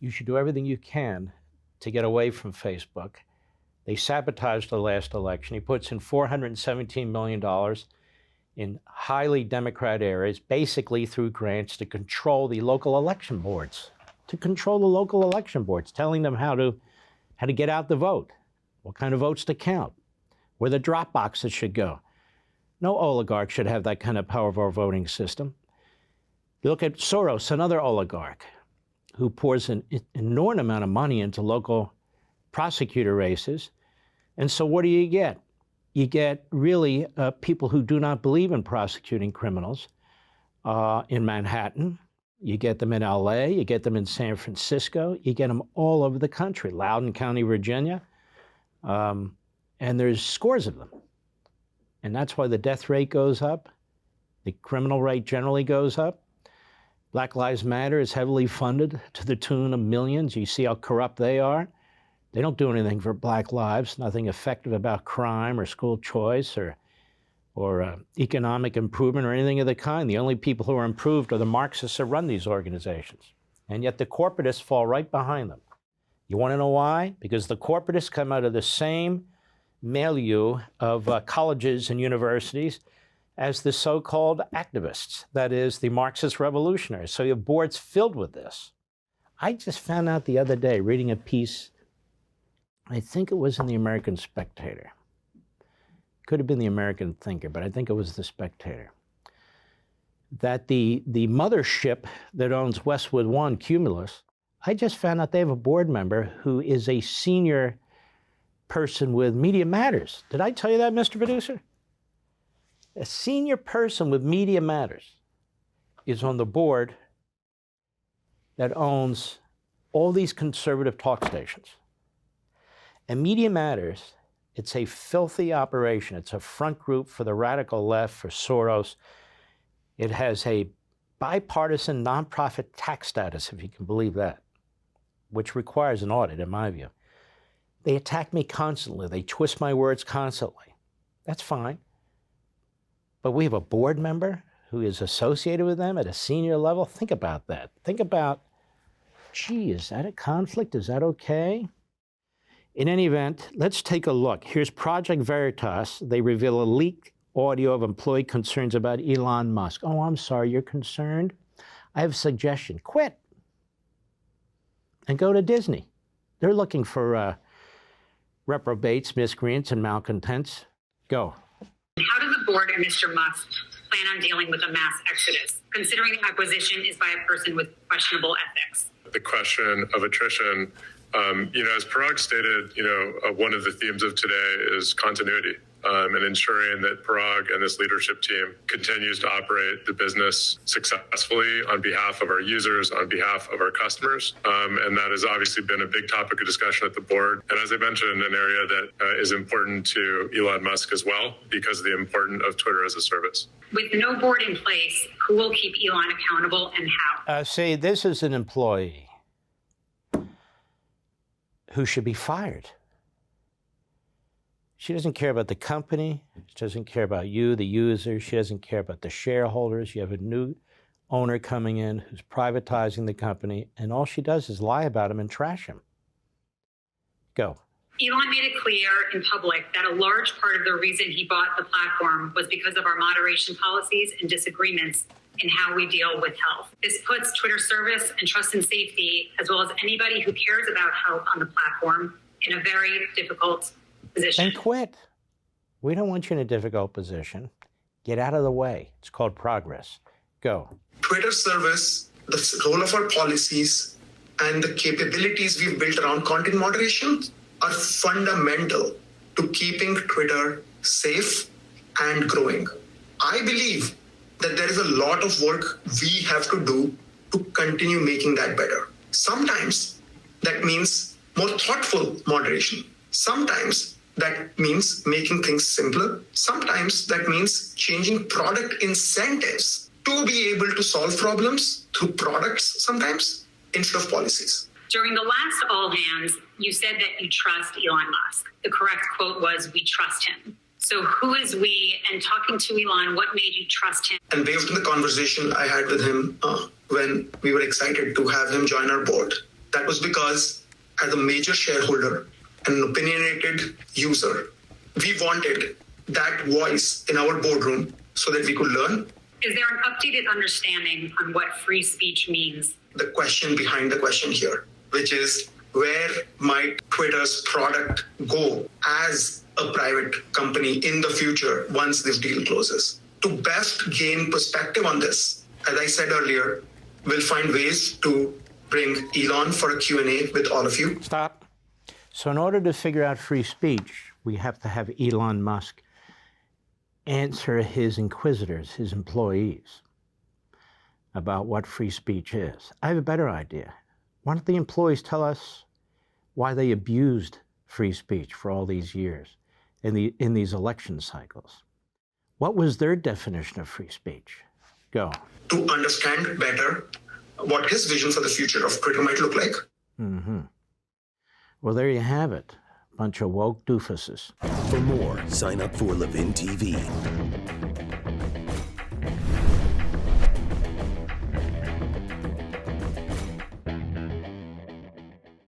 You should do everything you can to get away from Facebook. They sabotaged the last election. He puts in $417 million in highly Democrat areas, basically through grants to control the local election boards, telling them how to get out the vote, what kind of votes to count, where the drop boxes should go. No oligarch should have that kind of power of our voting system. You look at Soros, another oligarch, who pours an enormous amount of money into local prosecutor races. And so what do? You get really people who do not believe in prosecuting criminals in Manhattan. You get them in LA, you get them in San Francisco, you get them all over the country, Loudoun County, Virginia, and there's scores of them. And that's why the death rate goes up, the criminal rate generally goes up. Black Lives Matter is heavily funded to the tune of millions. You see how corrupt they are. They don't do anything for black lives, nothing effective about crime or school choice or economic improvement or anything of the kind. The only people who are improved are the Marxists who run these organizations. And yet the corporatists fall right behind them. You want to know why? Because the corporatists come out of the same milieu of colleges and universities as the so-called activists, that is, the Marxist revolutionaries. So you have boards filled with this. I just found out the other day, reading a piece, I think it was in the American Spectator. Could have been the American Thinker, but I think it was the Spectator, that the mothership that owns Westwood One, Cumulus, I just found out they have a board member who is a senior person with Media Matters. Did I tell you that, Mr. Producer? A senior person with Media Matters is on the board that owns all these conservative talk stations. And Media Matters, it's a filthy operation. It's a front group for the radical left, for Soros. It has a bipartisan nonprofit tax status, if you can believe that, which requires an audit, in my view. They attack me constantly. They twist my words constantly. That's fine. But we have a board member who is associated with them at a senior level. Think about that. Think about, gee, is that a conflict? Is that okay? In any event, let's take a look. Here's Project Veritas. They reveal a leaked audio of employee concerns about Elon Musk. Oh, I'm sorry, you're concerned? I have a suggestion. Quit and go to Disney. They're looking for reprobates, miscreants, and malcontents. Go. How does the board and Mr. Musk plan on dealing with a mass exodus, considering the acquisition is by a person with questionable ethics? The question of attrition, as Parag stated, one of the themes of today is continuity and ensuring that Parag and this leadership team continues to operate the business successfully on behalf of our users, on behalf of our customers. And that has obviously been a big topic of discussion at the board. And as I mentioned, an area that is important to Elon Musk as well, because of the importance of Twitter as a service. With no board in place, who will keep Elon accountable and how? See, this is an employee who should be fired. She doesn't care about the company. She doesn't care about you, the user. She doesn't care about the shareholders. You have a new owner coming in who's privatizing the company, and all she does is lie about him and trash him. Go. Elon made it clear in public that a large part of the reason he bought the platform was because of our moderation policies and disagreements in how we deal with health. This puts Twitter service and trust and safety, as well as anybody who cares about health on the platform, in a very difficult position. And quit. We don't want you in a difficult position. Get out of the way. It's called progress. Go. Twitter service, the role of our policies, and the capabilities we've built around content moderation are fundamental to keeping Twitter safe and growing. I believe that there is a lot of work we have to do to continue making that better. Sometimes that means more thoughtful moderation. Sometimes that means making things simpler. Sometimes that means changing product incentives to be able to solve problems through products sometimes instead of policies. During the last All Hands, you said that you trust Elon Musk. The correct quote was, "We trust him." So who is we? And talking to Elon, what made you trust him? And based on the conversation I had with him when we were excited to have him join our board, That was because, as a major shareholder and an opinionated user, we wanted that voice in our boardroom so that we could learn. Is there an updated understanding on what free speech means? The question behind the question here, which is, where might Twitter's product go as a private company in the future once this deal closes? To best gain perspective on this, as I said earlier, we'll find ways to bring Elon for a Q&A with all of you. Stop. So in order to figure out free speech, we have to have Elon Musk answer his inquisitors, his employees, about what free speech is. I have a better idea. Why don't the employees tell us why they abused free speech for all these years in these election cycles? What was their definition of free speech? Go. To understand better what his vision for the future of Twitter might look like. Mm-hmm. Well, there you have it. Bunch of woke doofuses. For more, sign up for Levin TV.